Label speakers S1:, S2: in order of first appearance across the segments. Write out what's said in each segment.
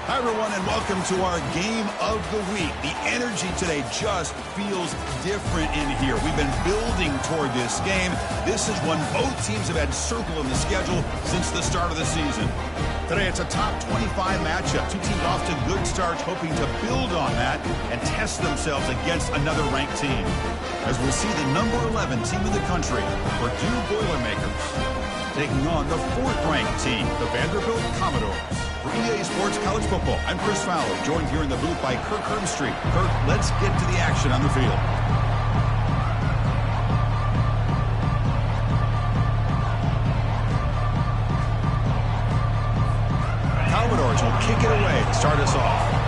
S1: Hi, everyone, and welcome to our game of the week. The energy today just feels different in here. We've been building toward this game. This is one both teams have had circle in the schedule since the start of the season. Today, it's a top 25 matchup. Two teams off to good starts, hoping to build on that and test themselves against another ranked team. As we'll see the number 11 team in the country, Purdue Boilermakers, taking on the fourth-ranked team, the Vanderbilt Commodores. For EA Sports College Football, I'm Chris Fowler, joined here in the booth by Kirk Hermstreet. Kirk, let's get to the action on the field. Commodores will kick it away to start us off.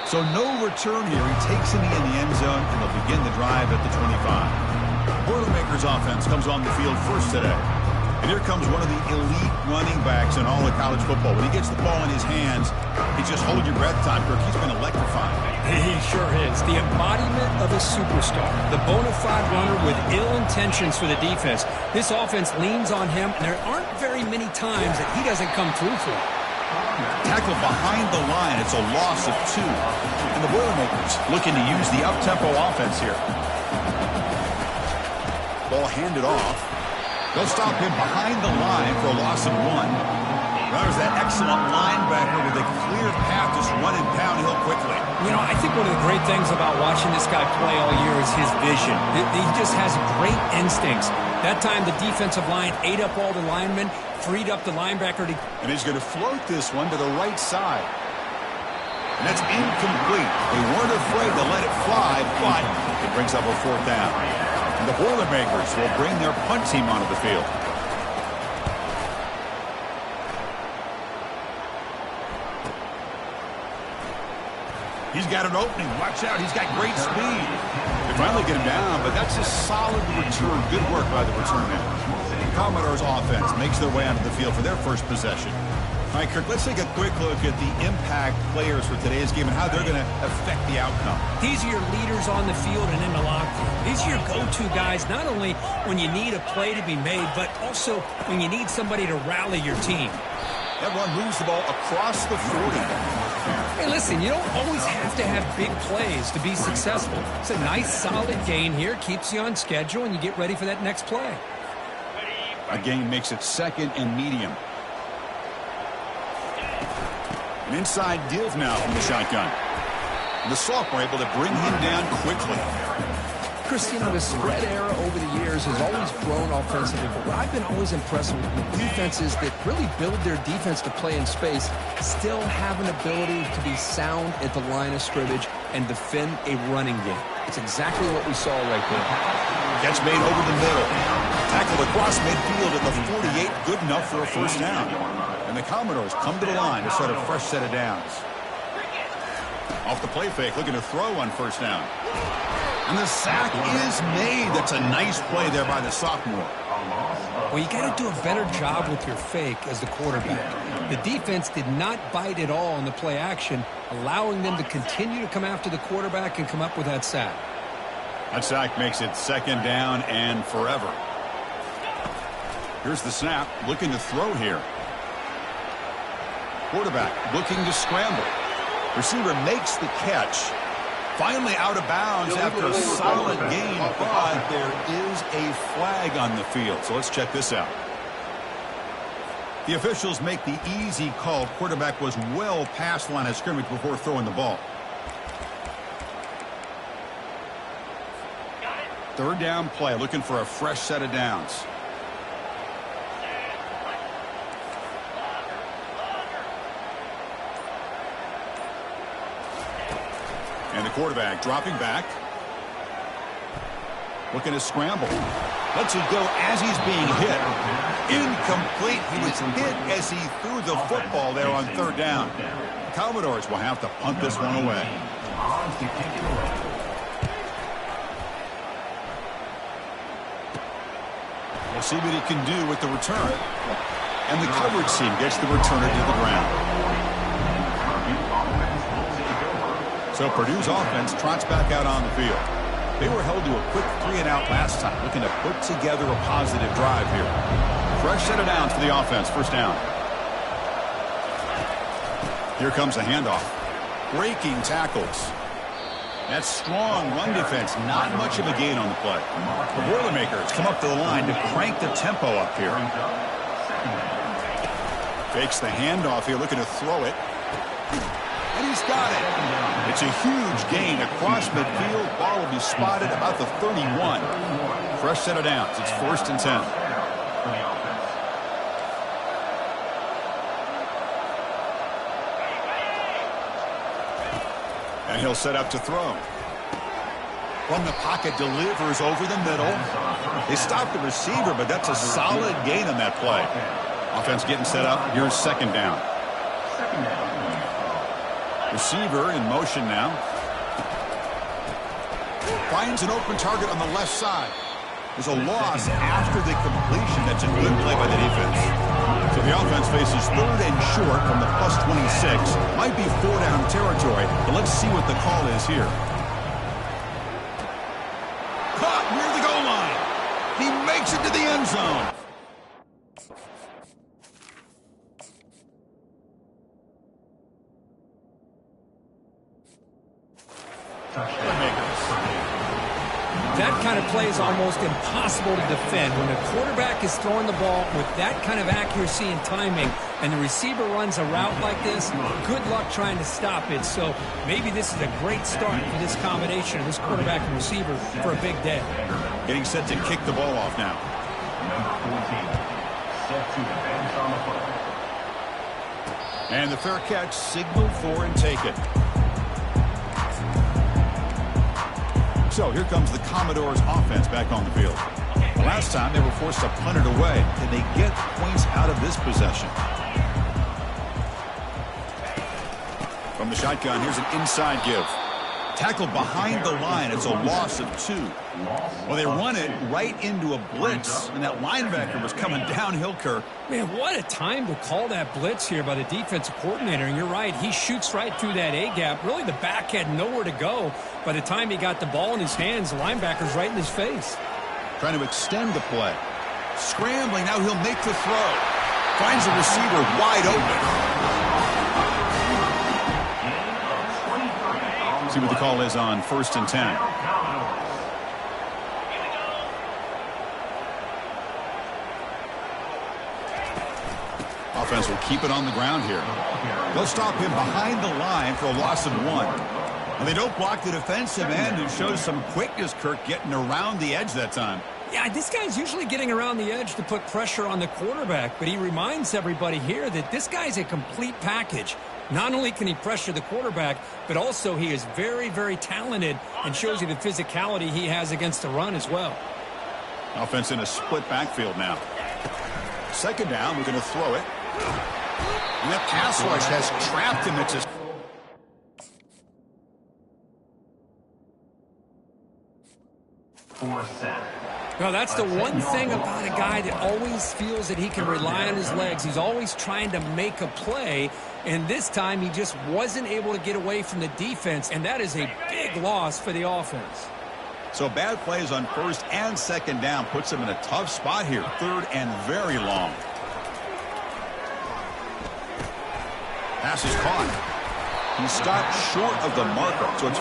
S1: So no return here. He takes it in the end zone, and they'll begin the drive at the 25. Boilermakers offense comes on the field first today. And here comes one of the elite running backs in all of college football. When he gets the ball in his hands, he just hold your breath time, Kirk. He's been electrifying.
S2: He sure is. The embodiment of a superstar. The bona fide runner with ill intentions for the defense. This offense leans on him, and there aren't very many times that he doesn't come through for it.
S1: Tackle behind the line. It's a loss of 2. And the Boilermakers looking to use the up-tempo offense here. Ball handed off. They'll stop him behind the line for a loss of 1. There's that excellent linebacker with a clear path just running downhill quickly.
S2: You know, I think one of the great things about watching this guy play all year is his vision. He just has great instincts. That time the defensive line ate up all the linemen, freed up the linebacker.
S1: And he's going to float this one to the right side. And that's incomplete. They weren't afraid to let it fly, but it brings up a 4th down. And the Boilermakers will bring their punt team onto the field. He's got an opening. Watch out. He's got great speed. They finally get him down, but that's a solid return. Good work by the return man. Commodores offense makes their way onto the field for their first possession. All right, Kirk, let's take a quick look at the impact players for today's game and how they're going to affect the outcome.
S2: These are your leaders on the field and in the locker room. These are your go-to guys, not only when you need a play to be made, but also when you need somebody to rally your team.
S1: That run moves the ball across the 40.
S2: Hey, listen, you don't always have to have big plays to be successful. It's a nice, solid gain here. Keeps you on schedule, and you get ready for that next play.
S1: A gain makes it 2nd and medium. An inside give now from the shotgun. The sophomore able to bring him down quickly.
S3: Chris, you know, the spread era over the years has always grown offensively, but what I've been always impressed with defenses that really build their defense to play in space still have an ability to be sound at the line of scrimmage and defend a running game. It's exactly what we saw right there.
S1: Catch made over the middle. Tackled across midfield at the 48, good enough for a 1st down. And the Commodores come to the line to start a fresh set of downs. Off the play fake, looking to throw on 1st down. And the sack is made. That's a nice play there by the sophomore.
S2: Well, you got to do a better job with your fake as the quarterback. The defense did not bite at all on the play action, allowing them to continue to come after the quarterback and come up with that sack.
S1: That sack makes it 2nd down and forever. Here's the snap, looking to throw here. Quarterback looking to scramble. Receiver makes the catch. Finally out of bounds after a solid gain, but there is a flag on the field. So let's check this out. The officials make the easy call. Quarterback was well past the line of scrimmage before throwing the ball. 3rd down play, looking for a fresh set of downs. And the quarterback dropping back. Looking to scramble. Lets it go as he's being hit. Incomplete. He was hit as he threw the football there on 3rd down. Commodores will have to punt this one away. We'll see what he can do with the return. And the coverage team gets the returner to the ground. So Purdue's offense trots back out on the field. They were held to a quick 3-and-out last time, looking to put together a positive drive here. Fresh set of downs for the offense, first down. Here comes a handoff. Breaking tackles. That strong run defense, not much of a gain on the play. The Boilermakers come up to the line to crank the tempo up here. Fakes the handoff here, looking to throw it. And he's got it. It's a huge gain across midfield. Ball will be spotted about the 31. Fresh set of downs. It's 1st and 10. And he'll set up to throw. From the pocket, delivers over the middle. They stop the receiver, but that's a solid gain on that play. Offense getting set up. Here's 2nd down. Receiver in motion now. Finds an open target on the left side. There's a loss after the completion. That's a good play by the defense. So the offense faces 3rd and short from the +26. Might be 4-down territory, but let's see what the call is here. Caught near the goal line. He makes it to the end zone.
S2: That kind of play is almost impossible to defend. When a quarterback is throwing the ball with that kind of accuracy and timing, and the receiver runs a route like this, good luck trying to stop it. So maybe this is a great start for this combination of this quarterback and receiver for a big day.
S1: Getting set to kick the ball off now. And the fair catch signaled for and taken. So here comes the Commodores offense back on the field. Last time they were forced to punt it away. Did they get points out of this possession? From the shotgun, here's an inside give. Tackled behind the line. It's a loss of 2. Well, they run it right into a blitz, and that linebacker was coming downhill, Kirk.
S2: Man, what a time to call that blitz here by the defensive coordinator. And you're right, he shoots right through that A-gap. Really, the back had nowhere to go. By the time he got the ball in his hands, the linebacker's right in his face.
S1: Trying to extend the play. Scrambling, now he'll make the throw. Finds the receiver wide open. See what the call is on 1st and 10. Offense will keep it on the ground here. They'll stop him behind the line for a loss of 1. And they don't block the defensive end, who shows some quickness, Kirk, getting around the edge that time.
S2: Yeah, this guy's usually getting around the edge to put pressure on the quarterback, but he reminds everybody here that this guy's a complete package. Not only can he pressure the quarterback, but also he is very, very talented and shows you the physicality he has against the run as well.
S1: Offense in a split backfield now. 2nd down, we're going to throw it. And that pass rush has trapped him. It's just...
S2: Well, that's the one thing about a guy that always feels that he can rely on his legs. He's always trying to make a play, and this time he just wasn't able to get away from the defense, and that is a big loss for the offense.
S1: So bad plays on 1st and 2nd down puts him in a tough spot here. 3rd and very long. Pass is caught. He stopped short of the marker, so it's...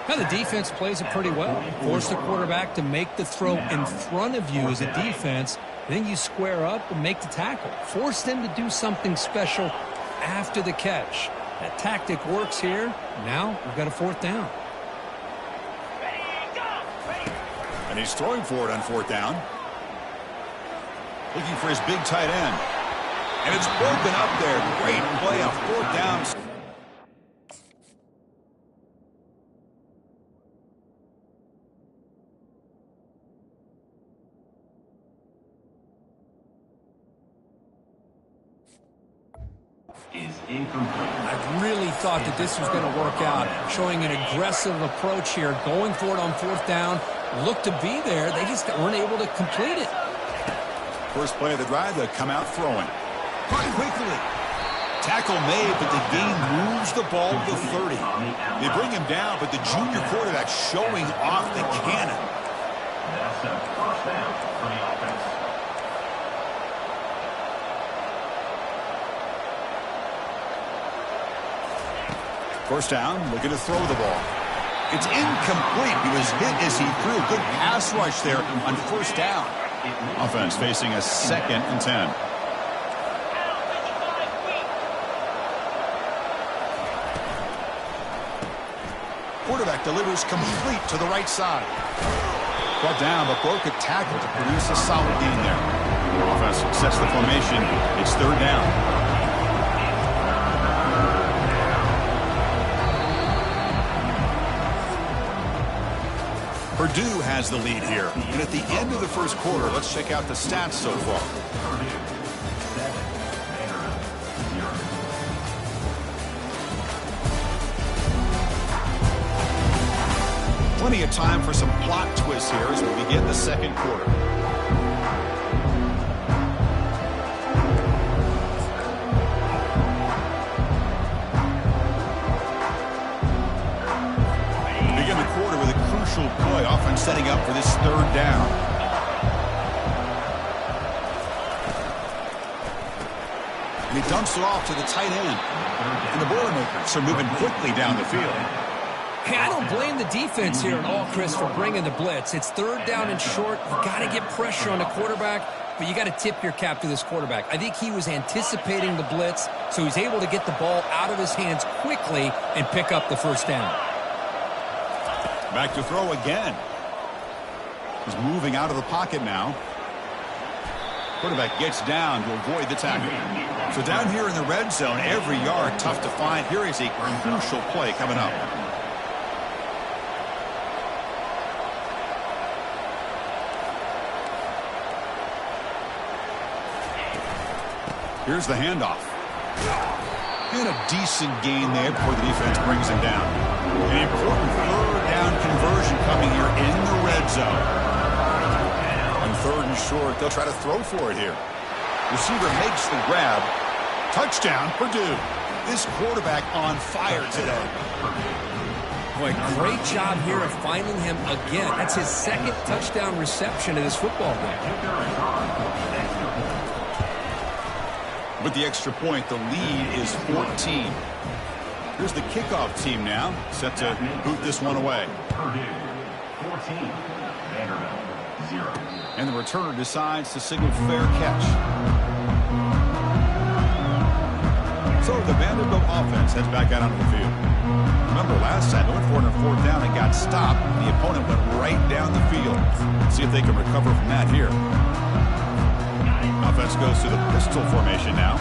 S2: Now the defense plays it pretty well. Force the quarterback to make the throw in front of you as a defense. Then you square up and make the tackle. Force them to do something special after the catch. That tactic works here. Now we've got a 4th down.
S1: And he's throwing for it on 4th down. Looking for his big tight end. And it's broken up there. Great play on 4th down.
S4: Is
S2: I really thought that this was going to work out, showing an aggressive approach here, going for it on fourth down. Looked to be there. They just weren't able to complete it.
S1: First play of the drive, they'll come out throwing. Quickly. Tackle made, but the gain moves the ball to 30. They bring him down, but the junior quarterback showing off the cannon.
S4: That's a first down for the offense.
S1: First down, looking to throw the ball. It's incomplete. He was hit as he threw. Good pass rush there on first down. Offense facing a 2nd and 10. Quarterback delivers complete to the right side. Brought down, but broke a tackle to produce a solid gain there. Offense sets the formation. It's third down. Purdue has the lead here. And at the end of the first quarter, let's check out the stats so far. Plenty of time for some plot twists here as we begin the second quarter. Begin the quarter with a crucial play. Offense setting up for this third down. And he dumps it off to the tight end. And the Boilermakers are moving quickly down the field.
S2: Hey, I don't blame the defense here at all, Chris, for bringing the blitz. It's third down and short. You got to get pressure on the quarterback, but you got to tip your cap to this quarterback. I think he was anticipating the blitz, so he's able to get the ball out of his hands quickly and pick up the first down.
S1: Back to throw again. He's moving out of the pocket now. Quarterback gets down to avoid the tackle. So down here in the red zone, every yard tough to find. Here is a crucial play coming up. Here's the handoff. And a decent gain there before the defense brings him down. An important third down conversion coming here in the red zone. On third and short, they'll try to throw for it here. Receiver makes the grab. Touchdown, Purdue. This quarterback on fire today.
S2: Boy, great job here of finding him again. That's his 2nd touchdown reception of this football game.
S1: With the extra point, the lead is 14. Here's the kickoff team now, set to boot this one away.
S4: Purdue, 14. Vanderbilt, 0.
S1: And the returner decides to signal fair catch. So the Vanderbilt offense heads back out onto the field. Remember last time, they went for it on fourth down and got stopped. The opponent went right down the field. Let's see if they can recover from that here. Offense goes to the pistol formation now.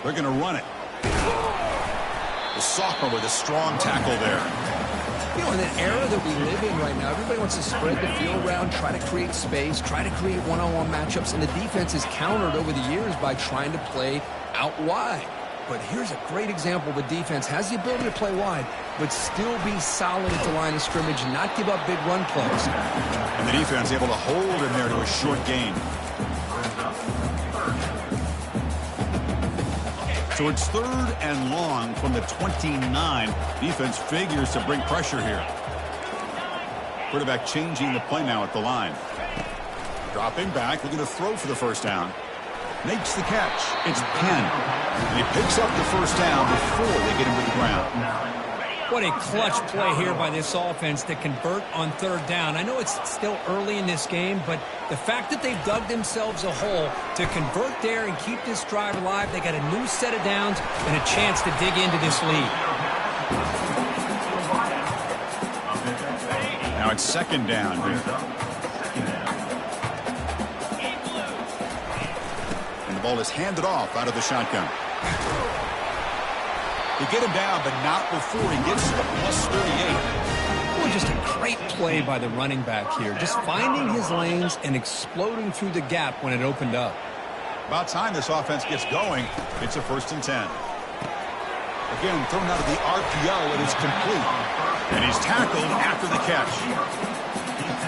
S1: They're going to run it. The sophomore with a strong tackle there.
S3: You know, in an era that we live in right now, everybody wants to spread the field around, try to create space, try to create one-on-one matchups, and the defense is countered over the years by trying to play out wide. But here's a great example. The defense has the ability to play wide, but still be solid at the line of scrimmage, not give up big run plays.
S1: And the defense able to hold him there to a short gain. So it's third and long from the 29. Defense figures to bring pressure here. Quarterback changing the play now at the line. Dropping back, looking to throw for the first down. Makes the catch. It's Penn. And he picks up the first down before they get him to the ground.
S2: What a clutch play here by this offense to convert on third down. I know it's still early in this game, but the fact that they've dug themselves a hole to convert there and keep this drive alive, they got a new set of downs and a chance to dig into this lead.
S1: Now it's second down here. And the ball is handed off out of the shotgun. They get him down, but not before he gets to the +38.
S3: Boy, just a great
S2: play by the running back here, just finding his lanes and exploding through the gap when it opened up.
S1: About time this offense gets going. It's a 1st and 10. Again, thrown out of the RPO. It is complete. And he's tackled after the catch.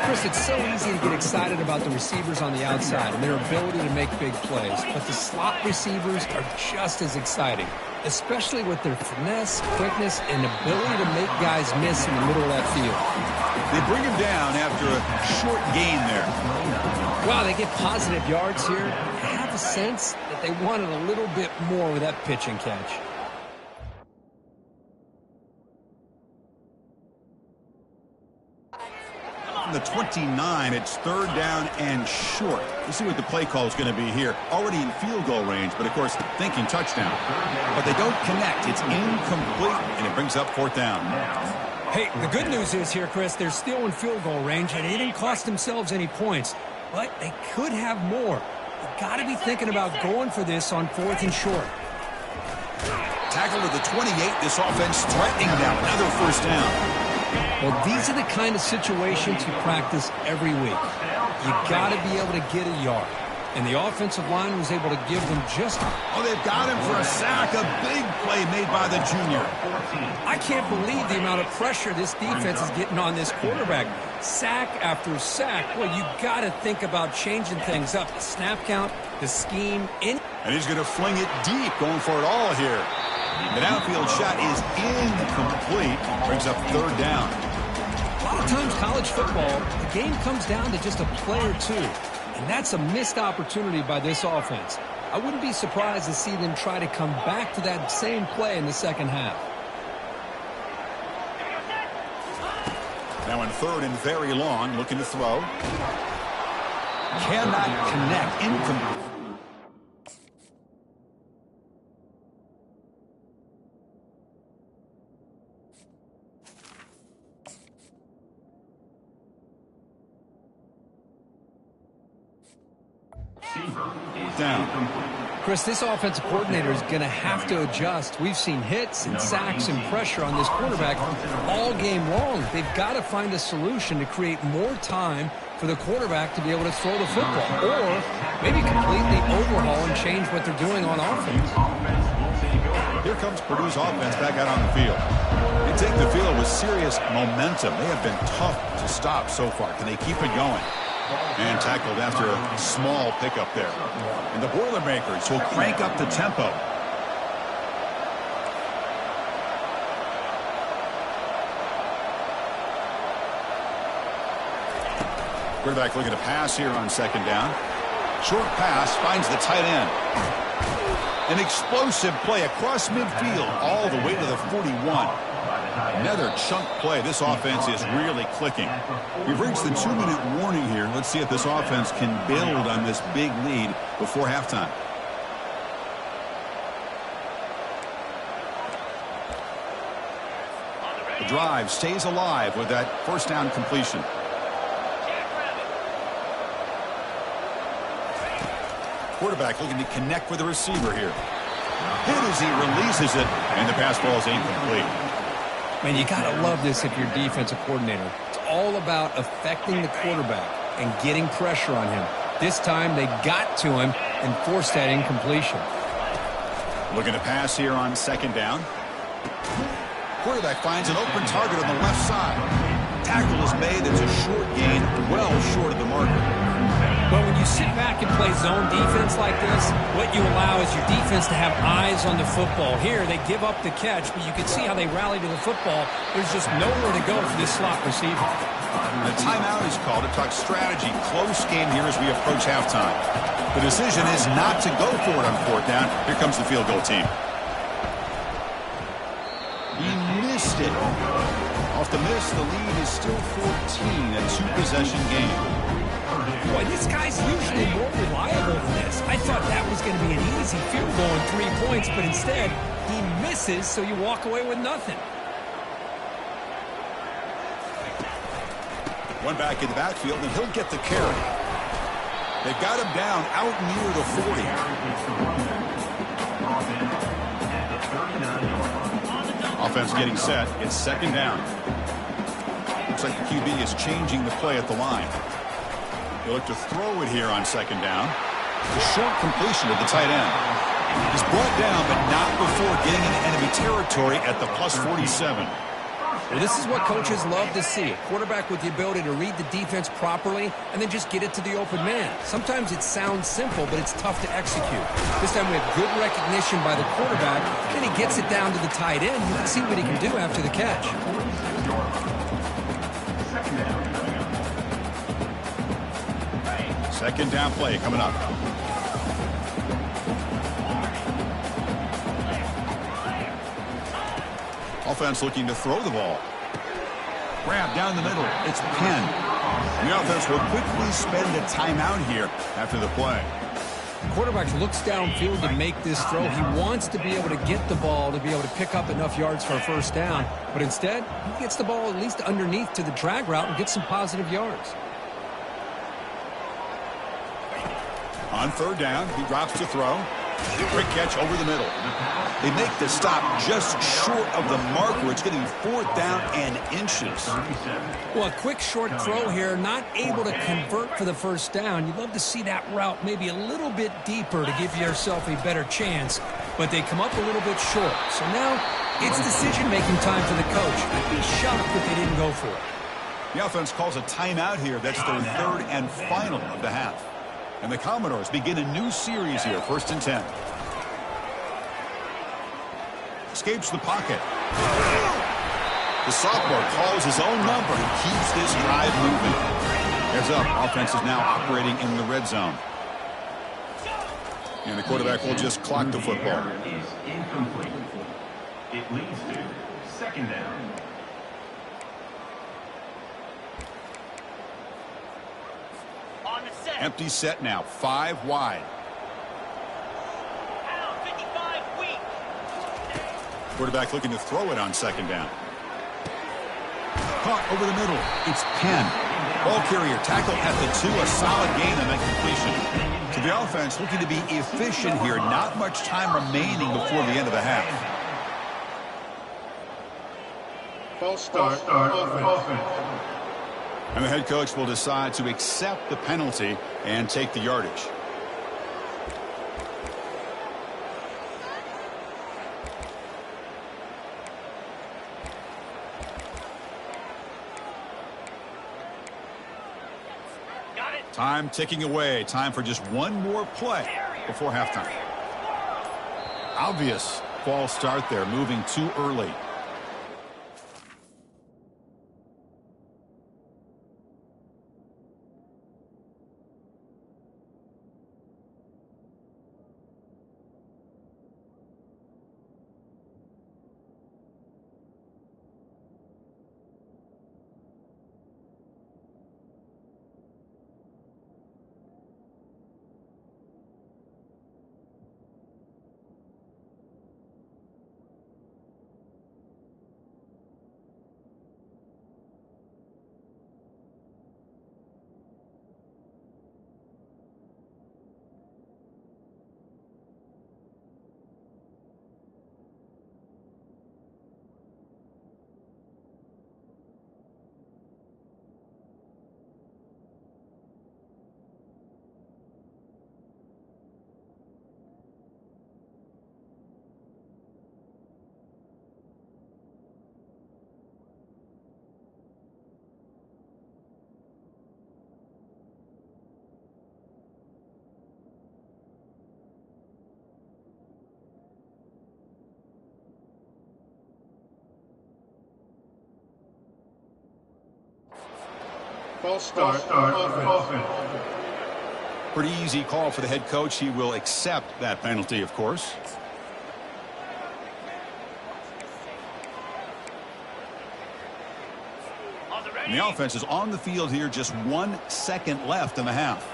S2: Chris, it's so easy to get excited about the receivers on the outside and their ability to make big plays. But the slot receivers are just as exciting, especially with their finesse, quickness, and ability to make guys miss in the middle of that field.
S1: They bring him down after a short gain there.
S2: Wow, they get positive yards here. I have a sense that they wanted a little bit more with that pitch and catch.
S1: From the 29, it's 3rd down and short. Let's see what the play call is going to be here. Already in field goal range, but of course thinking touchdown. But they don't connect. It's incomplete, and it brings up 4th down.
S2: Hey, the good news is here, Chris, they're still in field goal range, and they didn't cost themselves any points. But they could have more. You've got to be thinking about going for this on 4th and short.
S1: Tackle to the 28. This offense threatening now. Another 1st down.
S2: Well, these are the kind of situations you practice every week. You got to be able to get a yard. And the offensive line was able to give them just...
S1: Oh, they've got him for a sack. A big play made by the junior.
S2: I can't believe the amount of pressure this defense is getting on this quarterback. Sack after sack. Well, you got to think about changing things up. The snap count, the scheme. And
S1: he's going to fling it deep, going for it all here. The downfield shot is incomplete. Brings up 3rd down.
S2: A lot of times college football, the game comes down to just a play or two. And that's a missed opportunity by this offense. I wouldn't be surprised to see them try to come back to that same play in the second half.
S1: Now in 3rd and very long, looking to throw. Cannot connect. Incomplete. Down.
S2: Chris, this offensive coordinator is going to have to adjust. We've seen hits and sacks and pressure on this quarterback all game long. They've got to find a solution to create more time for the quarterback to be able to throw the football, or maybe completely overhaul and change what they're doing on offense.
S1: Here comes Purdue's offense back out on the field. They take the field with serious momentum. They have been tough to stop so far. Can they keep it going? And tackled after a small pickup there. And the Boilermakers will crank up the tempo. Quarterback looking to pass here on 2nd down. Short pass finds the tight end. An explosive play across midfield all the way to the 41. Another chunk play. This offense is really clicking. We've reached the 2-minute warning here. Let's see if this offense can build on this big lead before halftime. The drive stays alive with that 1st down completion. Quarterback looking to connect with the receiver here. Hit as he releases it, and the pass ball is incomplete.
S2: Man, you got to love this if you're defensive coordinator. It's all about affecting the quarterback and getting pressure on him. This time they got to him and forced that incompletion.
S1: Looking to pass here on 2nd down. Quarterback finds an open target on the left side. Tackle is made. It's a short gain, well short of the marker.
S2: But when you sit back and play zone defense like this, what you allow is your defense to have eyes on the football. Here, they give up the catch, but you can see how they rally to the football. There's just nowhere to go for this slot receiver.
S1: A timeout is called to talk strategy. Close game here as we approach halftime. The decision is not to go for it on 4th down. Here comes the field goal team. He missed it. Off the miss, the lead is still 14, a 2-possession game.
S2: Boy, this guy's usually more reliable than this. I thought that was going to be an easy field goal and 3 points, but instead, he misses, so you walk away with nothing.
S1: One back in the backfield, and he'll get the carry. They've got him down out near the 40. Offense getting set. It's 2nd down. Looks like the QB is changing the play at the line. They look to throw it here on second down. A short completion to the tight end. He's brought down, but not before getting into enemy territory at the +47.
S3: Well, this is what coaches love to see. A quarterback with the ability to read the defense properly and then just get it to the open man. Sometimes it sounds simple, but it's tough to execute. This time we have good recognition by the quarterback. Then he gets it down to the tight end. Let's see what he can do after the catch.
S1: Second down play coming up. Offense looking to throw the ball. Grab down the middle. It's Penn. The offense will quickly spend a timeout here after the play.
S3: The quarterback looks downfield to make this throw. He wants to be able to get the ball to be able to pick up enough yards for a first down. But instead, he gets the ball at least underneath to the drag route and gets some positive yards.
S1: On third down, he drops to throw. Quick catch over the middle. They make the stop just short of the marker. It's getting 4th down and inches.
S3: Well, a quick short throw here, not able to convert for the first down. You'd love to see that route maybe a little bit deeper to give yourself a better chance, but they come up a little bit short. So now it's decision-making time for the coach. I'd be shocked if they didn't go for it.
S1: The offense calls a timeout here. That's their 3rd and final of the half. And the Commodores begin a new series here, 1st and 10. Escapes the pocket. The sophomore calls his own number and keeps this drive moving. Heads up, offense is now operating in the red zone. And the quarterback will just clock the football.
S4: Is incomplete. It leads to second down.
S1: Empty set now, 5 wide. Quarterback looking to throw it on second down. Caught over the middle. It's Penn. Ball carrier tackled at the 2. A solid gain on that completion. So the offense looking to be efficient here. Not much time remaining before the end of the half.
S4: False start. Offense.
S1: And the head coach will decide to accept the penalty and take the yardage. Time ticking away. Time for just one more play before halftime. Obvious false start there, moving too early.
S4: False start. Offense.
S1: Pretty easy call for the head coach. He will accept that penalty, of course. And the offense is on the field here, just 1 second left in the half.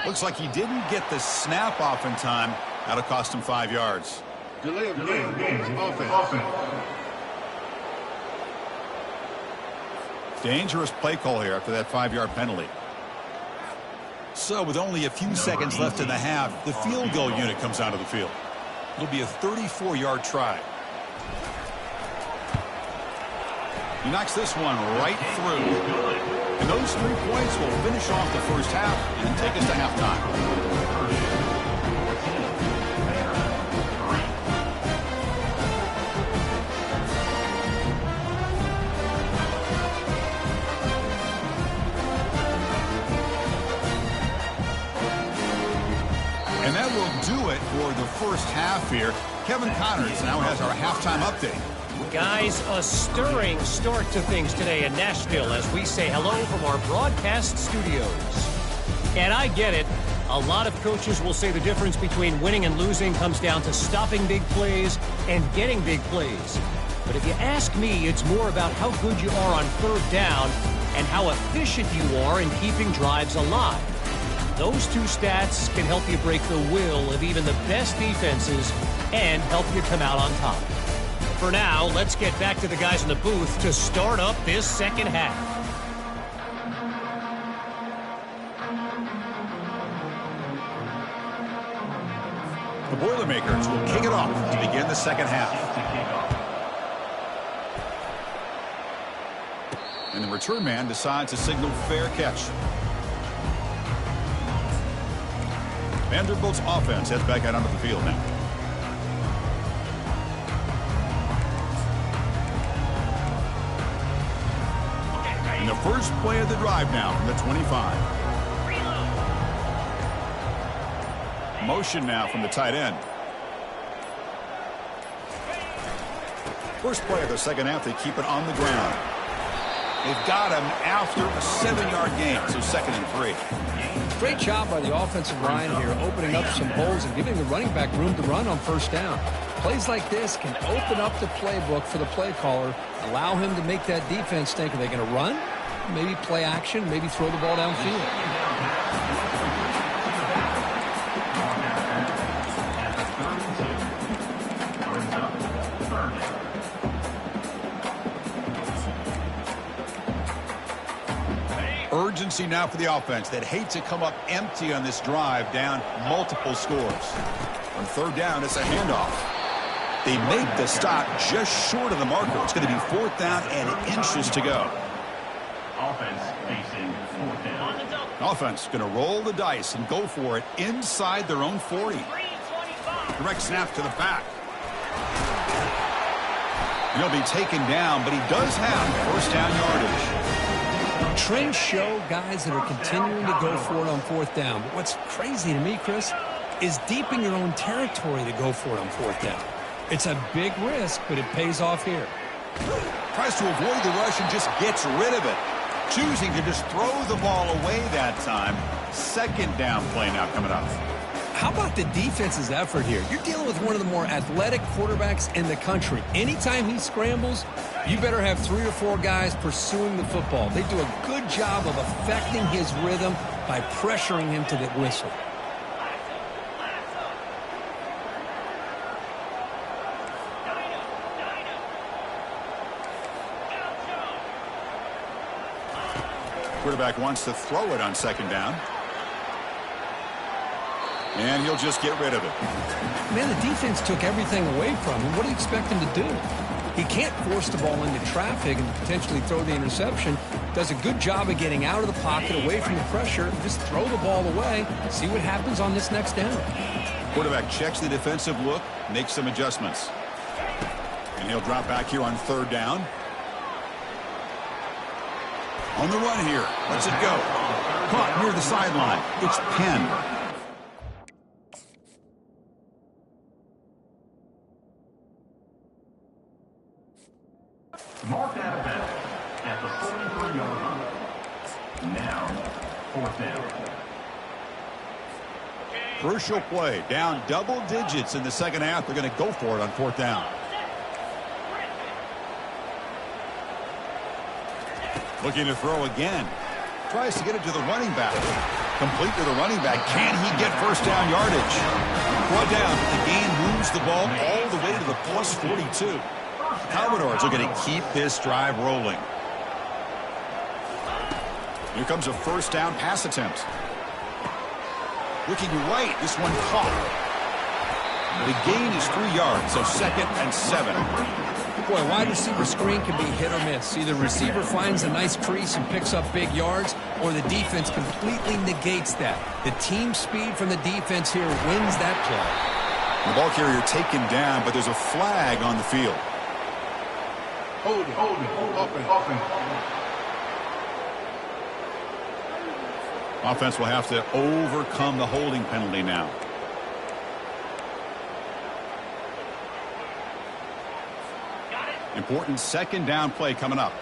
S1: Looks like he didn't get the snap off in time. That'll cost him 5 yards.
S4: Delay of game. Offense.
S1: Dangerous play call here after that 5-yard penalty. So So with only a few seconds left in the half, the field goal unit comes onto the field. It'll be a 34-yard try. He knocks this one right through. And those 3 points will finish off the first half and take us to halftime. And that will do it for the first half here. Kevin Connors now has our halftime update.
S5: Guys, a stirring start to things today in Nashville as we say hello from our broadcast studios. And I get it. A lot of coaches will say the difference between winning and losing comes down to stopping big plays and getting big plays. But if you ask me, it's more about how good you are on third down and how efficient you are in keeping drives alive. Those two stats can help you break the will of even the best defenses and help you come out on top. For now, let's get back to the guys in the booth to start up this second half.
S1: The Boilermakers will kick it off to begin the second half. And the return man decides to signal fair catch. Vanderbilt's offense heads back out onto the field now. And the first play of the drive now from the 25. Motion now from the tight end. First play of the second half, they keep it on the ground. They've got him after a 7-yard gain, so 2nd and 3.
S3: Great job by the offensive line here, opening up some holes and giving the running back room to run on first down. Plays like this can open up the playbook for the play caller, allow him to make that defense think, are they going to run? Maybe play action, maybe throw the ball downfield.
S1: Urgency now for the offense that hate to come up empty on this drive, down multiple scores. On third down, it's a handoff. They make the stop just short of the marker. It's going to be 4th down and inches to go.
S4: Offense facing 4th down.
S1: Offense going to roll the dice and go for it inside their own 40. Direct snap to the back. He'll be taken down, but he does have first down yardage.
S3: Trends show guys that are continuing to go for it on 4th down. But what's crazy to me, Chris, is deep in your own territory to go for it on 4th down. It's a big risk, but it pays off here.
S1: Tries to avoid the rush and just gets rid of it. Choosing to just throw the ball away that time. 2nd down play now coming up.
S3: How about the defense's effort here? You're dealing with one of the more athletic quarterbacks in the country. Anytime he scrambles, you better have 3 or 4 guys pursuing the football. They do a good job of affecting his rhythm by pressuring him to the whistle.
S1: Quarterback wants to throw it on 2nd down. And he'll just get rid of it.
S3: Man, the defense took everything away from him. What do you expect him to do? He can't force the ball into traffic and potentially throw the interception. Does a good job of getting out of the pocket, away from the pressure. Just throw the ball away. See what happens on this next down.
S1: Quarterback checks the defensive look, makes some adjustments. And he'll drop back here on 3rd down. On the run here. Let's it go. Caught near the sideline. It's Penn.
S4: Mark out of bounds at the 43-yard line. Now, 4th down.
S1: Crucial play. Down double digits in the second half. They're going to go for it on 4th down. Looking to throw again. Tries to get it to the running back. Complete to the running back. Can he get first down yardage? Brought down. The gain moves the ball all the way to the plus 42. Commodores are going to keep this drive rolling. Here comes a first down pass attempt. Looking right. This one caught. The gain is 3 yards, so 2nd and 7.
S3: Boy, wide receiver screen can be hit or miss. Either receiver finds a nice crease and picks up big yards, or the defense completely negates that. The team speed from the defense here wins that play.
S1: The ball carrier taken down, but there's a flag on the field.
S4: Hold it.
S1: Offense will have to overcome the holding penalty now. Important 2nd down play coming up.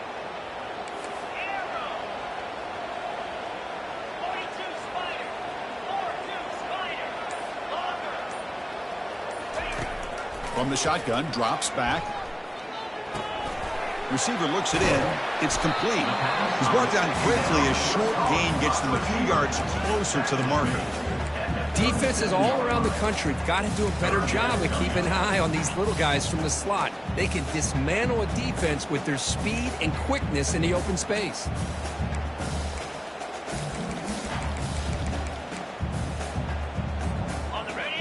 S1: From the shotgun, drops back. Receiver looks it in. It's complete. He's brought down quickly. A short gain gets them a few yards closer to the marker.
S3: Defenses all around the country got to do a better job of keeping an eye on these little guys from the slot. They can dismantle a defense with their speed and quickness in the open space.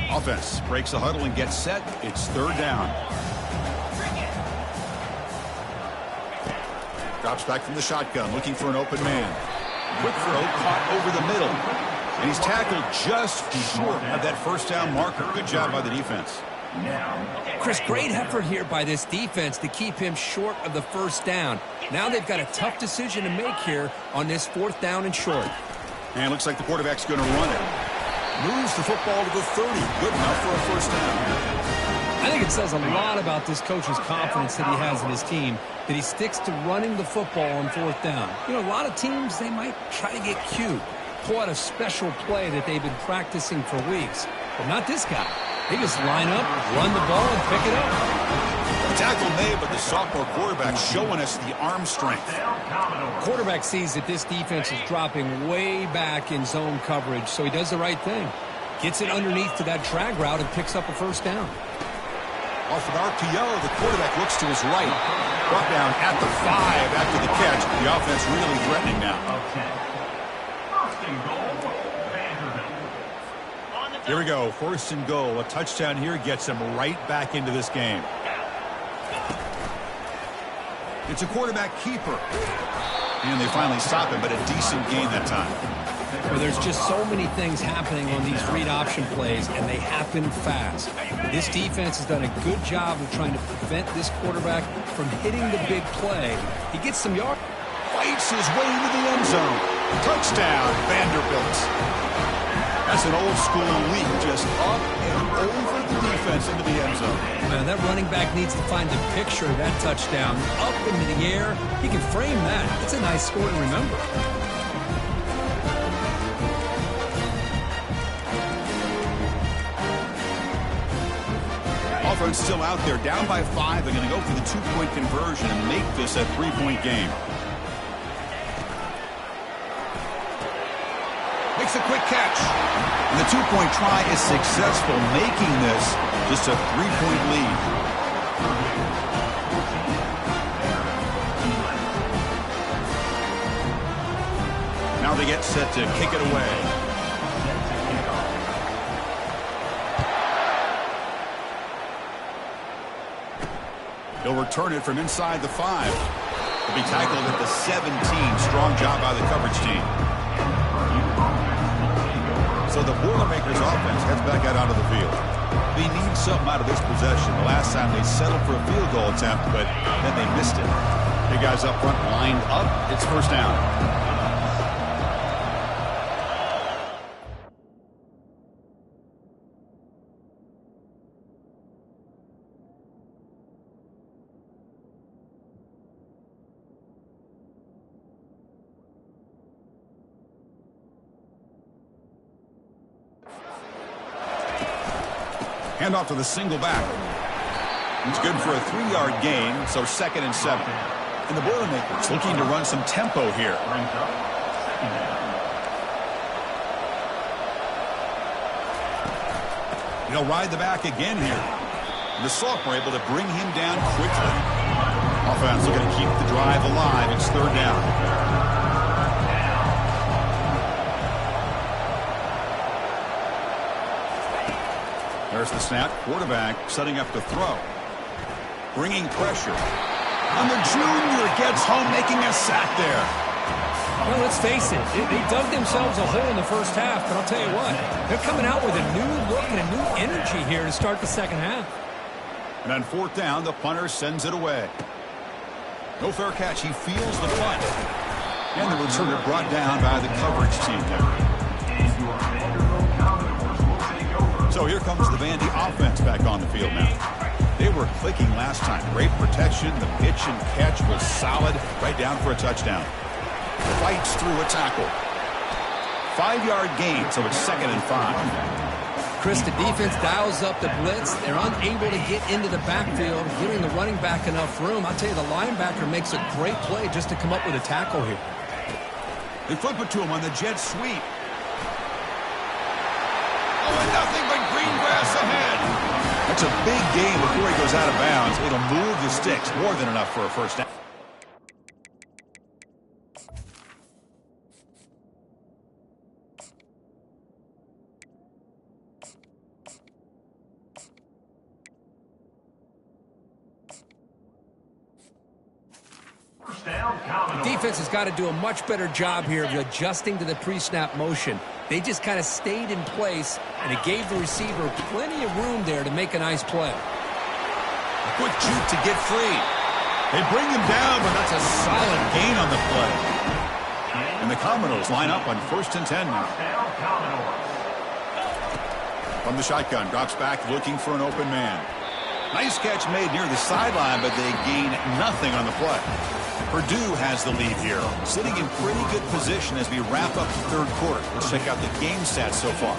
S1: Offense breaks the huddle and gets set. It's 3rd down. Drops back from the shotgun, looking for an open man. Quick throw caught over the middle. And he's tackled just short of that 1st down marker. Good job by the defense.
S3: Chris, great effort here by this defense to keep him short of the 1st down. Now they've got a tough decision to make here on this 4th down and short.
S1: And looks like the quarterback's going to run it. Moves the football to the 30. Good enough for a 1st down.
S3: I think it says a lot about this coach's confidence that he has in his team, that he sticks to running the football on 4th down. You know, a lot of teams, they might try to get cute, pull out a special play that they've been practicing for weeks. But not this guy. They just line up, run the ball, and pick it up.
S1: Tackle made, but the sophomore quarterback showing us the arm strength.
S3: Quarterback sees that this defense is dropping way back in zone coverage, so he does the right thing. Gets it underneath to that drag route and picks up a 1st down.
S1: Off an RPO, the quarterback looks to his right. Brought down at the 5 after the catch. The offense really threatening now. Here we go, 1st and goal. A touchdown here gets them right back into this game. It's a quarterback keeper. And they finally stop him, but a decent gain that time.
S3: Well, there's just so many things happening on these read option plays, and they happen fast. This defense has done a good job of trying to prevent this quarterback from hitting the big play. He gets some yards.
S1: Fights his way into the end zone. Touchdown, Vanderbilt. That's an old school leap, just up and over the defense into the end zone.
S3: Man, that running back needs to find the picture of that touchdown. Up into the air. He can frame that. It's a nice score to remember.
S1: Offense still out there, down by 5. They're going to go for the 2-point conversion and make this a 3-point game. Makes a quick catch. And the 2-point try is successful, making this just a 3-point lead. Now they get set to kick it away. He'll return it from inside the 5. He'll be tackled at the 17. Strong job by the coverage team. So the Boilermakers offense heads back out onto the field. They need something out of this possession. The last time they settled for a field goal attempt, but then they missed it. Big guys up front lined up. It's 1st down. Handoff to the single back. It's good for a 3-yard gain, so 2nd and 7. And the Boilermakers looking to run some tempo here. He'll ride the back again here. And the sophomore able to bring him down quickly. Offense looking to keep the drive alive. It's 3rd down. There's the snap. Quarterback setting up to throw. Bringing pressure. And the junior gets home, making a sack there.
S2: Well, let's face it. They dug themselves a hole in the first half, but I'll tell you what. They're coming out with a new look and a new energy here to start the second half.
S1: And on fourth down, the punter sends it away. No fair catch. He feels the punt. And the returner brought down by the coverage team there. So here comes the Vandy offense back on the field now. They were clicking last time. Great protection. The pitch and catch was solid. Right down for a touchdown. Fights through a tackle. 5-yard gain, so it's 2nd and 5.
S3: Chris, the defense dials up the blitz. They're unable to get into the backfield, giving the running back enough room. I'll tell you, the linebacker makes a great play just to come up with a tackle here.
S1: They flip it to him on the jet sweep. Oh, and nothing but green grass ahead. That's a big gain before he goes out of bounds. It'll move the sticks, more than enough for a first down.
S3: The defense has got to do a much better job here of adjusting to the pre-snap motion. They just kind of stayed in place, and it gave the receiver plenty of room there to make a nice play.
S1: A quick juke to get free. They bring him down, but that's a solid gain on the play. And the Commodores line up on 1st and 10 now. From the shotgun, drops back looking for an open man. Nice catch made near the sideline, but they gain nothing on the play. Purdue has the lead here, sitting in pretty good position as we wrap up the third quarter. Let's check out the game stats so far.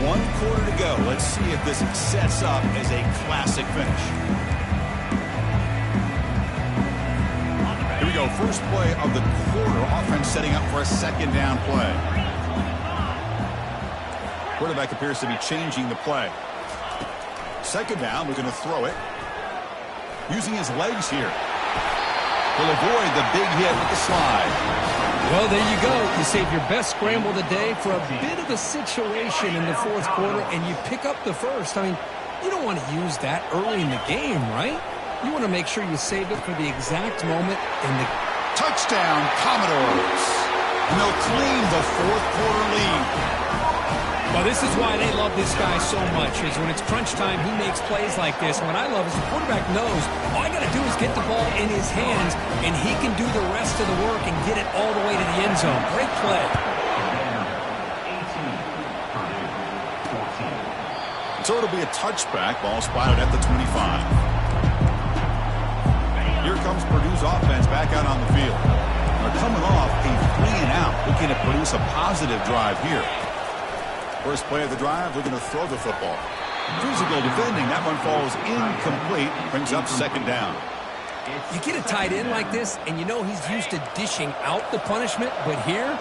S1: One quarter to go. Let's see if this sets up as a classic finish. Here we go. First play of the quarter. Offense setting up for a 2nd down play. Quarterback appears to be changing the play. 2nd down, we're going to throw it. Using his legs here. Will avoid the big hit with the slide.
S3: Well, there you go. You save your best scramble of the day for a bit of a situation in the fourth quarter, and you pick up the first. I mean, you don't want to use that early in the game, right? You want to make sure you save it for the exact moment in the
S1: touchdown, Commodores. And they'll claim the fourth quarter lead.
S2: Well, this is why they love this guy so much, is when it's crunch time, he makes plays like this. And what I love is the quarterback knows all I got to do is get the ball in his hands, and he can do the rest of the work and get it all the way to the end zone. Great play.
S1: So it'll be a touchback. Ball spotted at the 25. Here comes Purdue's offense back out on the field. They're coming off a 3-and-out, looking to produce a positive drive here. First play of the drive, we're going to throw the football. Physical defending. That one falls incomplete. Brings up 2nd down.
S3: You get a tight end like this, and you know he's used to dishing out the punishment, but here,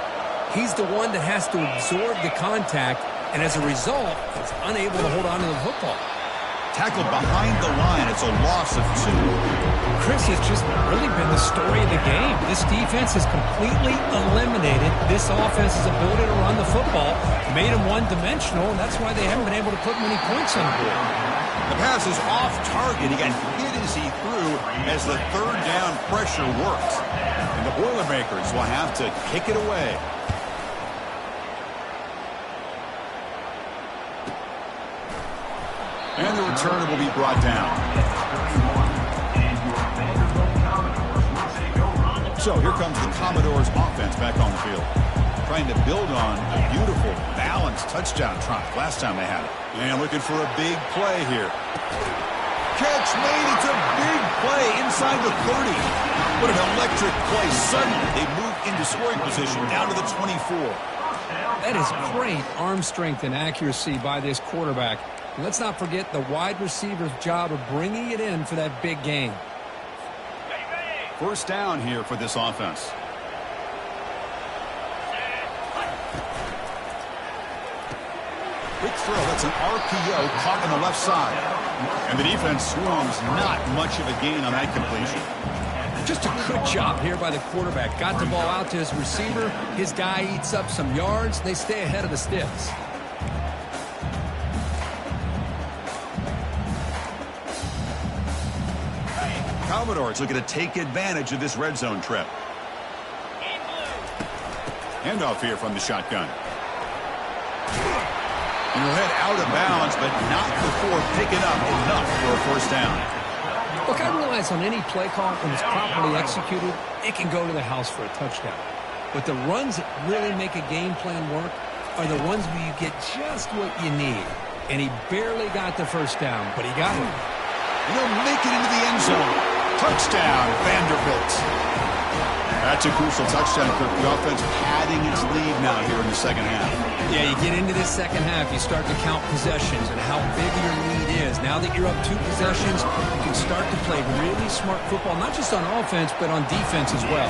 S3: he's the one that has to absorb the contact, and as a result, he's unable to hold on to the football.
S1: Tackled behind the line. It's a loss of 2.
S2: Chris, has just really been the story of the game. This defense has completely eliminated this offense's ability to run the football, made them one-dimensional, and that's why they haven't been able to put many points on the board.
S1: The pass is off target. He got hit as he threw as the 3rd down pressure worked. And the Boilermakers will have to kick it away. And the returner will be brought down. So here comes the Commodores offense back on the field. Trying to build on a beautiful, balanced touchdown drive last time they had it. And looking for a big play here. Catch made. It's a big play inside the 30. What an electric play. Suddenly they move into scoring position down to the 24.
S3: That is great arm strength and accuracy by this quarterback. And let's not forget the wide receiver's job of bringing it in for that big gain.
S1: First down here for this offense. Quick throw. That's an RPO caught on the left side. And the defense swarms not much of a gain on that completion.
S3: Just a good job here by the quarterback. Got the ball out to his receiver. His guy eats up some yards. They stay ahead of the sticks.
S1: Commodores looking to take advantage of this red zone trip. Handoff here from the shotgun. And he'll head out of bounds, but not before picking up enough for a first down.
S3: Look, I realize on any play call, when it's properly executed, it can go to the house for a touchdown. But the runs that really make a game plan work are the ones where you get just what you need. And he barely got the first down, but he got it.
S1: And he'll make it into the end zone. Touchdown, Vanderbilt. That's a crucial touchdown, Kirk. The offense padding its lead now here in the second half.
S3: Yeah, you get into this second half, you start to count possessions and how big your lead is. Now that you're up 2 possessions, you can start to play really smart football, not just on offense, but on defense as well.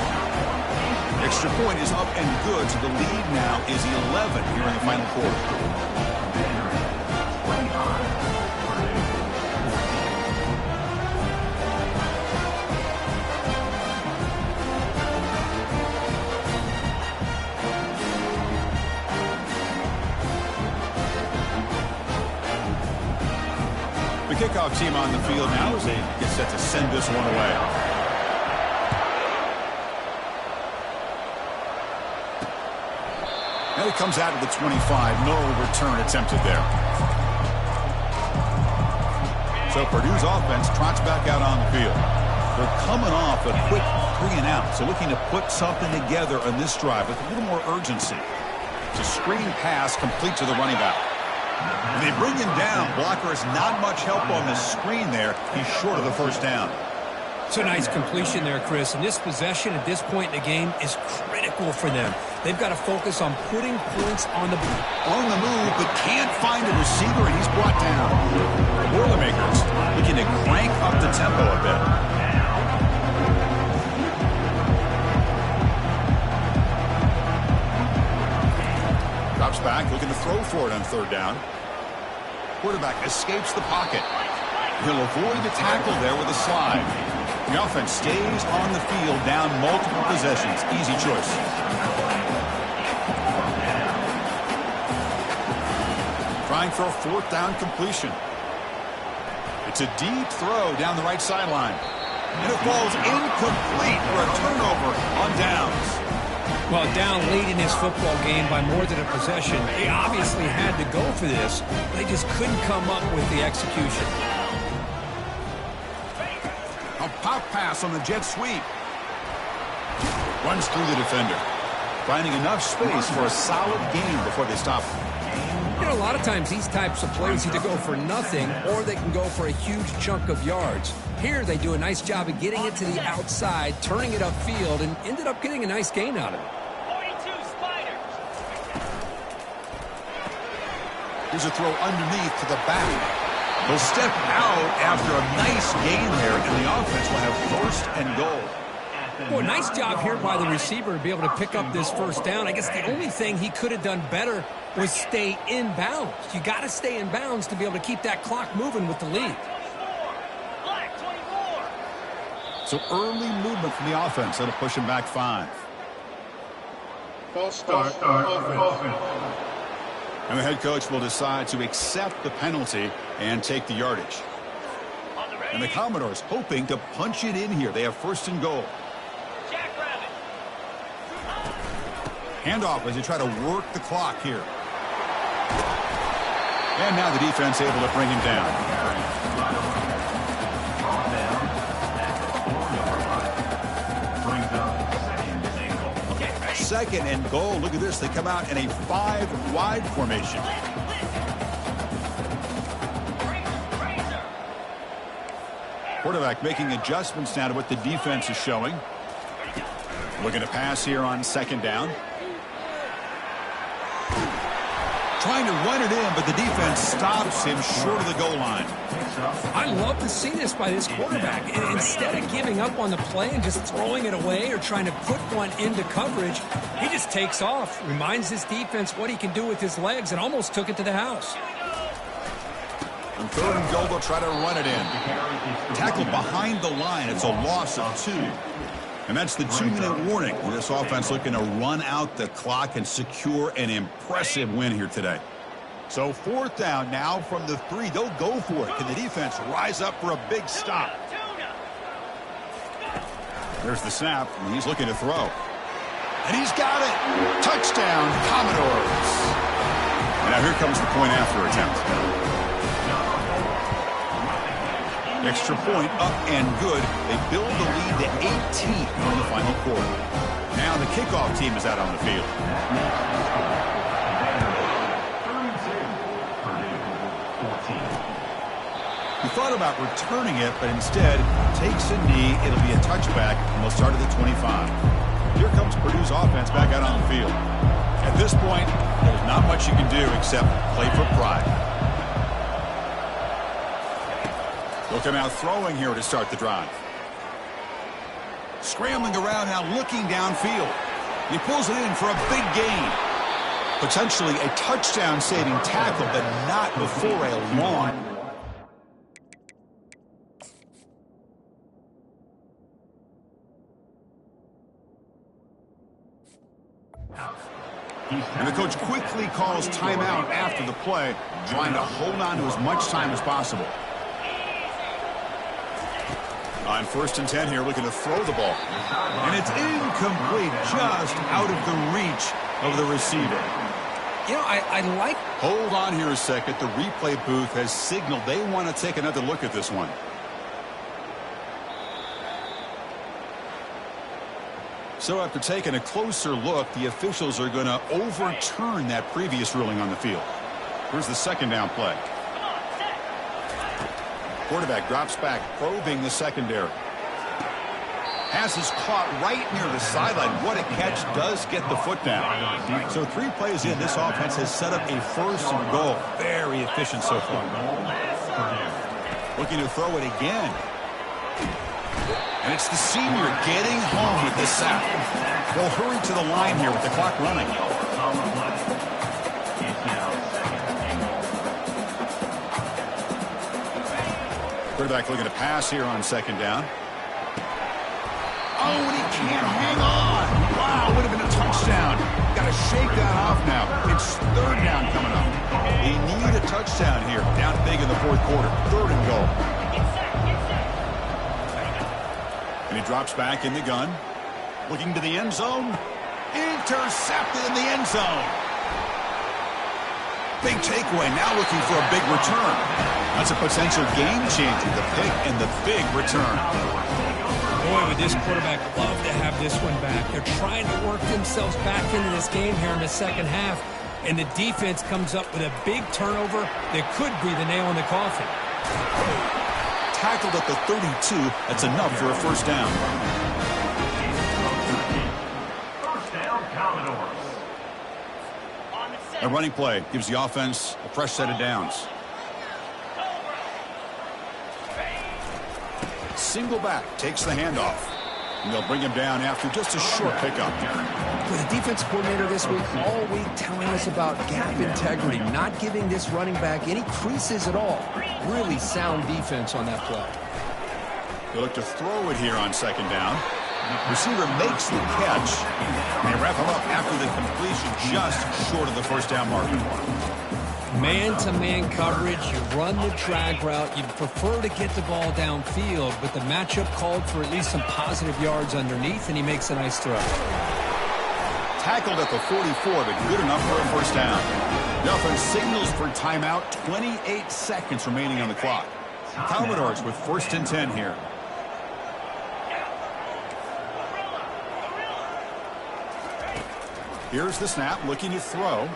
S1: Extra point is up and good, so the lead now is 11 here in the final quarter. The kickoff team on the field now as they get set to send this one away. Now he comes out of the 25. No return attempted there. So Purdue's offense trots back out on the field. They're coming off a quick 3 and out, so looking to put something together on this drive with a little more urgency. It's a screen pass complete to the running back. And they bring him down. Blocker has not much help on the screen there. He's short of the first down.
S2: It's a nice completion there, Chris. And this possession at this point in the game is critical for them. They've got to focus on putting points on the board.
S1: On the move, but can't find a receiver, and he's brought down. The Boilermakers looking to crank up the tempo a bit. Drops back, looking to throw for it on 3rd down. Quarterback escapes the pocket. He'll avoid the tackle there with a slide. The offense stays on the field, down multiple possessions. Easy choice. Trying for a 4th down completion. It's a deep throw down the right sideline. And it falls incomplete for a turnover on downs.
S2: Well, down late in this football game by more than a possession, they obviously had to go for this. They just couldn't come up with the execution.
S1: A pop pass on the jet sweep. Runs through the defender. Finding enough space for a solid gain before they stop him.
S3: You know, a lot of times these types of plays either go for nothing or they can go for a huge chunk of yards. Here they do a nice job of getting it to the outside, turning it upfield, and ended up getting a nice gain out of it.
S6: 42 Spiders.
S1: Here's a throw underneath to the back. They'll step out after a nice gain there, and the offense will have 1st and goal.
S2: Boy, nice job here by the receiver to be able to pick up this first down. I guess the only thing he could have done better was stay in bounds. You got to stay in bounds to be able to keep that clock moving with the lead.
S6: Black 24.
S1: So early movement from the offense. That'll push him back 5.
S4: False start offense.
S1: And the head coach will decide to accept the penalty and take the yardage. And the Commodores hoping to punch it in here. They have 1st and goal.
S6: Jackrabbit.
S1: Handoff as they try to work the clock here. And now the defense able to bring him down. Second and goal. Look at this. They come out in a 5-wide formation. Quarterback making adjustments now to what the defense is showing. Looking to pass here on 2nd down. Trying to run it in, but the defense stops him short of the goal line.
S2: I love to see this by this quarterback. Instead of giving up on the play and just throwing it away or trying to put one into coverage, he just takes off, reminds his defense what he can do with his legs, and almost took it to the house.
S1: On 3rd and goal, they'll try to run it in. Tackled behind the line. It's a loss of 2. And that's the 2-minute warning. This offense looking to run out the clock and secure an impressive win here today. So 4th down now from the 3. They'll go for it. Can the defense rise up for a big stop? There's the snap, and he's looking to throw. And he's got it. Touchdown, Commodores. And now here comes the point after attempt. Extra point up and good. They build the lead to 18 in the final quarter. Now the kickoff team is out on the field. He thought about returning it, but instead takes a knee. It'll be a touchback, and they'll start at the 25. Here comes Purdue's offense back out on the field. At this point, there's not much you can do except play for pride. They'll come out throwing here to start the drive. Scrambling around now, looking downfield. He pulls it in for a big gain. Potentially a touchdown-saving tackle, but not before a long. And the coach quickly calls timeout after the play, trying to hold on to as much time as possible. On 1st and 10 here, looking to throw the ball. And it's incomplete, just out of the reach of the receiver.
S2: You know, I like...
S1: Hold on here a second. The replay booth has signaled they want to take another look at this one. So after taking a closer look, the officials are going to overturn that previous ruling on the field. Here's the 2nd down play. Quarterback drops back, probing the secondary. Pass is caught right near the sideline. What a catch, does get the foot down. So 3 plays in, this offense has set up a 1st and goal. Very efficient so far. Looking to throw it again. And it's the senior getting home with the sack. They'll hurry to the line here with the clock running. Quarterback looking to pass here on 2nd down. Oh, and he can't hang on. Wow, would have been a touchdown. Got to shake that off now. It's 3rd down coming up. They need a touchdown here. Down big in the 4th quarter. 3rd and goal. And he drops back in the gun. Looking to the end zone. Intercepted in the end zone. Big takeaway. Now looking for a big return. That's a potential game changer. The pick and the big return.
S2: Boy, would this quarterback love to have this one back. They're trying to work themselves back into this game here in the 2nd half. And the defense comes up with a big turnover that could be the nail in the coffin.
S1: Tackled at the 32. That's enough for a 1st down.
S4: 1st down, Commodores.
S1: A running play gives the offense a fresh set of downs. Single back takes the handoff. And they'll bring him down after just a short pickup.
S3: With the defense coordinator this week, all week telling us about gap integrity, not giving this running back any creases at all. Really sound defense on that play.
S1: They look to throw it here on 2nd down. Receiver makes the catch. And they wrap him up after the completion, just short of the 1st down marker.
S2: Man-to-man coverage, you run the drag route. You'd prefer to get the ball downfield, but the matchup called for at least some positive yards underneath, and he makes a nice throw.
S1: Tackled at the 44, but good enough for a 1st down. The offense signals for timeout. 28 seconds remaining on the clock. Commodores with 1st and 10 here. Here's the snap, looking to throw.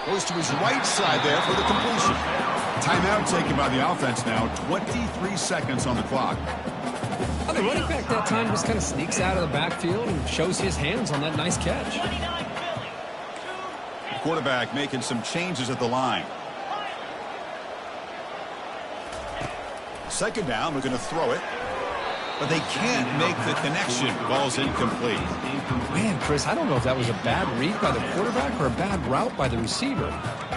S1: Goes to his right side there for the completion. Timeout taken by the offense now. 23 seconds on the clock.
S2: Well, the running back that time just kind of sneaks out of the backfield and shows his hands on that nice catch.
S1: The quarterback making some changes at the line. 2nd down, looking to throw it. But they can't make the connection. Ball's incomplete.
S3: Man, Chris, I don't know if that was a bad read by the quarterback or a bad route by the receiver.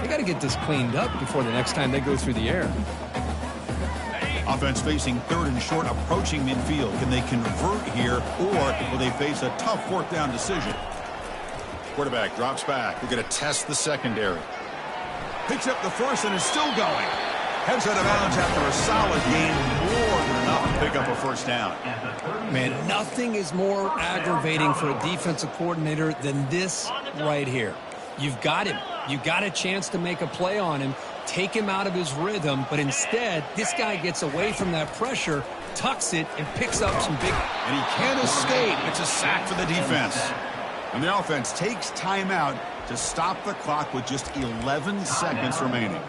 S3: They got to get this cleaned up before the next time they go through the air.
S1: Offense facing 3rd and short, approaching midfield. Can they convert here, or will they face a tough 4th down decision? Quarterback drops back. They're going to test the secondary. Picks up the first and is still going. Heads out of bounds after a solid game. More than enough to pick up a 1st down.
S3: Man, nothing is more aggravating for a defensive coordinator than this right here. You've got him. You've got a chance to make a play on him, take him out of his rhythm, but instead, this guy gets away from that pressure, tucks it, and picks up some big...
S1: And he can't escape. It's a sack for the defense. And the offense takes timeout to stop the clock with just 11 seconds remaining.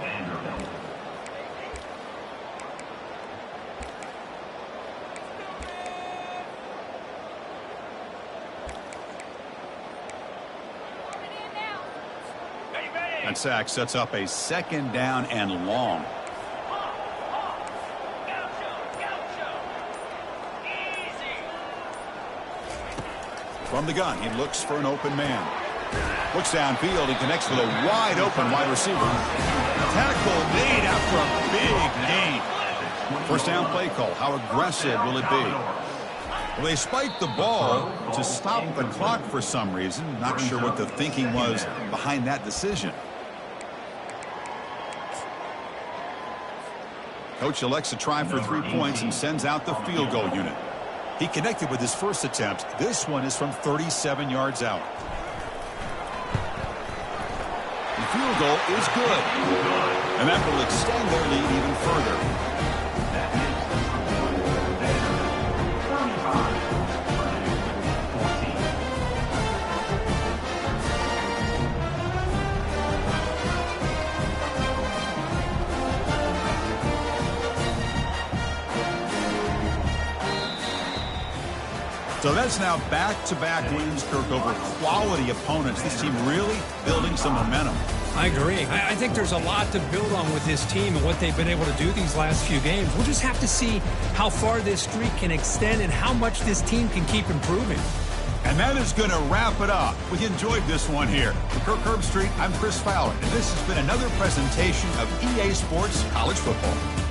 S1: That sack sets up a 2nd down and long. From the gun, he looks for an open man. Looks downfield, he connects with a wide open wide receiver. Tackle made after a big gain. 1st down play call. How aggressive will it be? Well, they spiked the ball to stop the clock for some reason. Not sure what the thinking was behind that decision. Coach elects to try for 3 points and sends out the field goal unit. He connected with his first attempt. This one is from 37 yards out. The field goal is good. And that will extend their lead even further. So that's now back-to-back wins, Kirk, over quality opponents. This team really building some momentum.
S2: I agree. I think there's a lot to build on with this team and what they've been able to do these last few games. We'll just have to see how far this streak can extend and how much this team can keep improving.
S1: And that is going to wrap it up. We enjoyed this one here. For Kirk Herbstreit, I'm Chris Fowler, and this has been another presentation of EA Sports College Football.